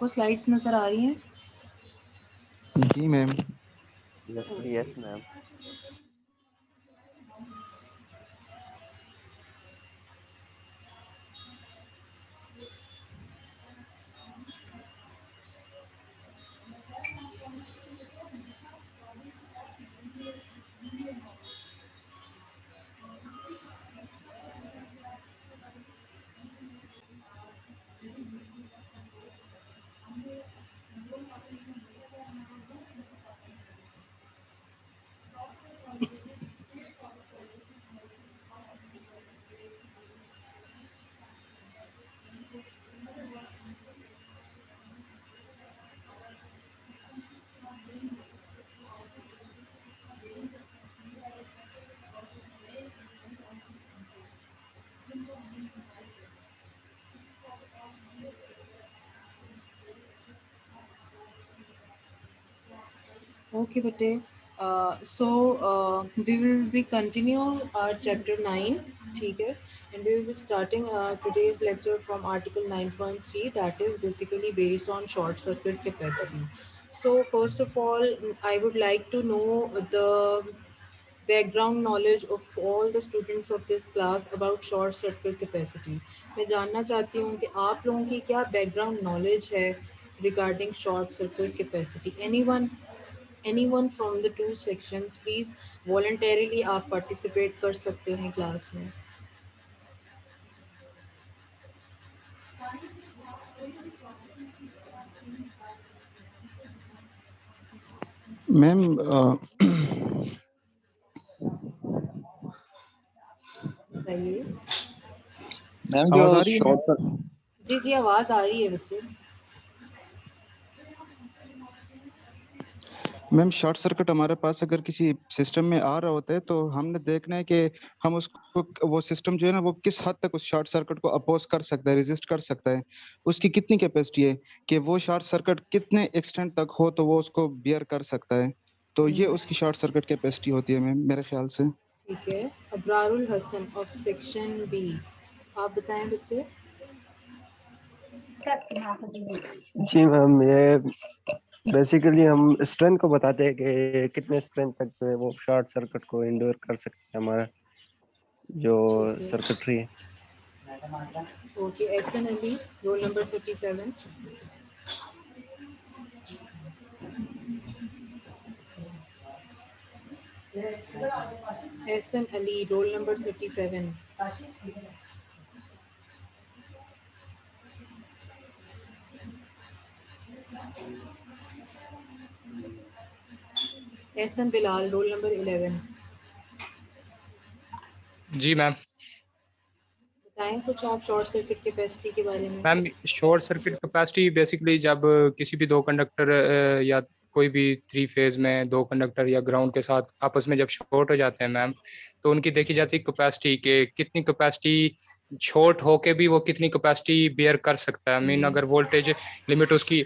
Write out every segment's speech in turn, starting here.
सबको स्लाइड्स नजर आ रही हैं? जी ma'am. Yes ma'am. Okay, Bate. We will be continue our chapter 9, ठीक है? And we will be starting today's lecture from article 9.3, that is basically based on short circuit capacity. So first of all, I would like to know the background knowledge of all the students of this class about short circuit capacity. मैं जानना चाहती हूँ कि आप लोगों की क्या background knowledge है regarding short circuit capacity. Anyone from the two sections, please voluntarily आप participate कर सकते हैं क्लास में. मैम बताइए. मैम जो आवाज आ रही है मैम? शॉर्ट जी आवाज़ आ रही है बच्चे. मैम शॉर्ट सर्किट हमारे पास अगर किसी सिस्टम में आ रहा होता है तो हमने देखना है कि हम उसको वो सिस्टम जो है ना वो किस हद तक उस शॉर्ट सर्किट को अपोज कर सकता है, रेजिस्ट कर सकता है, उसकी कितनी कैपेसिटी है कि वो शॉर्ट सर्किट कितने एक्सटेंट तक हो तो वो उसको बियर कर सकता है, तो ये उसकी शॉर्ट सर्किट कैपेसिटी होती है मैम मेरे ख्याल से। ठीक है. अब्रारुल हसन ऑफ सेक्शन बी, आप बताएं बच्चे. जी मैम, ये बेसिकली हम स्ट्रेंथ को बताते हैं कि कितने स्ट्रेंथ तक जो है वो शॉर्ट सर्किट को इंडोर कर सकते हैं हमारा जो ठीक है. सर्किटरी है। Okay. Ehsan Ali, roll number 37. Ehsan Ali, roll number 37. Ehsan Bilal, roll number 11. जी मैम. बताएं कुछ आप शॉर्ट सर्किट कैपेसिटी के बारे में. Ma'am short circuit capacity basically जब किसी भी दो कंडक्टर या कोई भी थ्री फेज में दो कंडक्टर या ग्राउंड के साथ आपस में जब शॉर्ट हो जाते हैं मैम, तो उनकी देखी जाती है कैपेसिटी के कितनी कैपेसिटी शॉर्ट होके भी वो कितनी कैपेसिटी बेयर कर सकता है. मीन अगर वोल्टेज लिमिट उसकी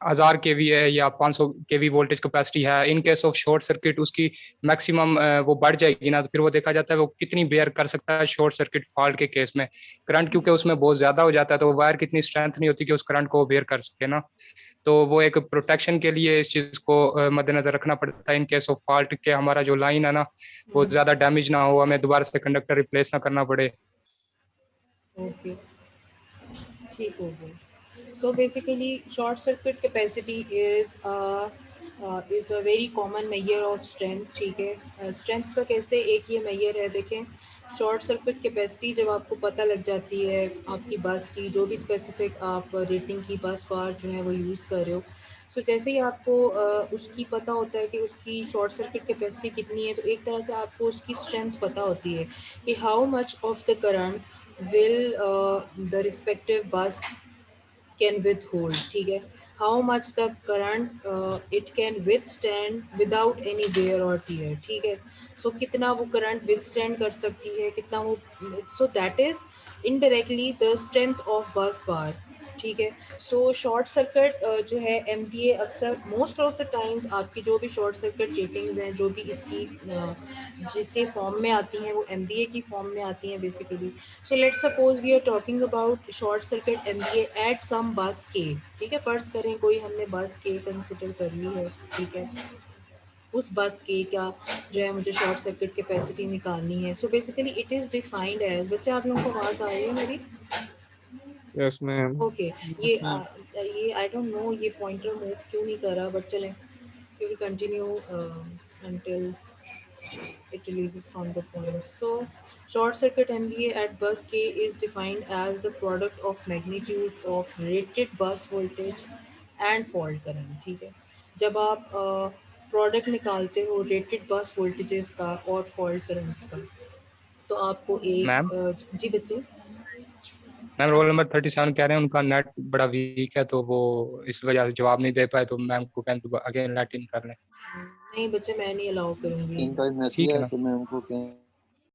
1000 केवी है या 500 केवी वोल्टेज कैपेसिटी है, in case of short circuit उसकी मैक्सिमम वो बढ़ जाएगी ना, तो फिर वो देखा जाता है वो कितनी बेयर कर सकता है शॉर्ट सर्किट फॉल्ट के केस में. करंट क्योंकि उसमें बहुत ज्यादा हो जाता है तो वायर कितनी स्ट्रेंथ नहीं होती कि उस करंट को बेयर कर सके ना, तो वो एक प्रोटेक्शन के लिए इस चीज को मद्देनजर रखना पड़ता है इन केस ऑफ फॉल्ट के हमारा जो लाइन है ना वो ज्यादा डैमेज ना हो, हमें दोबारा से कंडक्टर रिप्लेस ना करना पड़े. ओके, ठीक हो गया. So basically, short circuit capacity is a very common measure of strength. ठीक है. Strength का कैसे एक ये measure है. देखें, शॉर्ट सर्किट कैपेसिटी जब आपको पता लग जाती है आपकी बस की, जो भी स्पेसिफिक आप रेटिंग की बस बार जो है वो यूज़ कर रहे हो, सो जैसे ही आपको उसकी पता होता है कि उसकी शॉर्ट सर्किट कैपेसिटी कितनी है, तो एक तरह से आपको उसकी स्ट्रेंथ पता होती है कि how much of the current will the respective बस can withhold. ठीक है. How much the current it can withstand without any wear or tear. ठीक है. So कितना वो current withstand कर सकती है, कितना वो, so that is indirectly the strength of bus bar. ठीक है। सो शॉर्ट सर्किट जो है एमवीए अक्सर मोस्ट ऑफ द टाइम्स आपकी जो भी शॉर्ट सर्किट रेटिंग्स हैं, जो भी इसकी जिससे फॉर्म में आती हैं, वो एमवीए की फॉर्म में आती हैं basically. So let's suppose we are talking about short circuit MVA at some bus के, ठीक है। फर्ज करें कोई हमने बस के कंसिडर कर ली है, ठीक है। उस बस के का जो है मुझे शॉर्ट सर्किट कैपेसिटी निकालनी है। So basically it is defined as, बच्चे आप लोगों को आवाज़ आ रही है मेरी? Yes ma'am. ओके। ये आई डोंट नो ये पॉइंटर मूव क्यों नहीं कर रहा, बट चलें, you will continue until it releases from the point. So short circuit MVA at bus K is defined as the product of magnitudes of rated bus voltage and fault current, ठीक है। जब आप product निकालते हो rated बस voltages का और fault currents का, तो आपको मैम एक जी बच्चे। मैम रोल नंबर 37 कह रहे हैं उनका नेट बड़ा वीक है, तो वो इस वजह से जवाब नहीं दे पाए, तो मैम को कहें तो अगेन लेट इन कर लें। नहीं बच्चे, मैं नहीं अलाउ करूँगी। इनका एक मैसेज ठीक है है मैम। कि मैं उनको कहें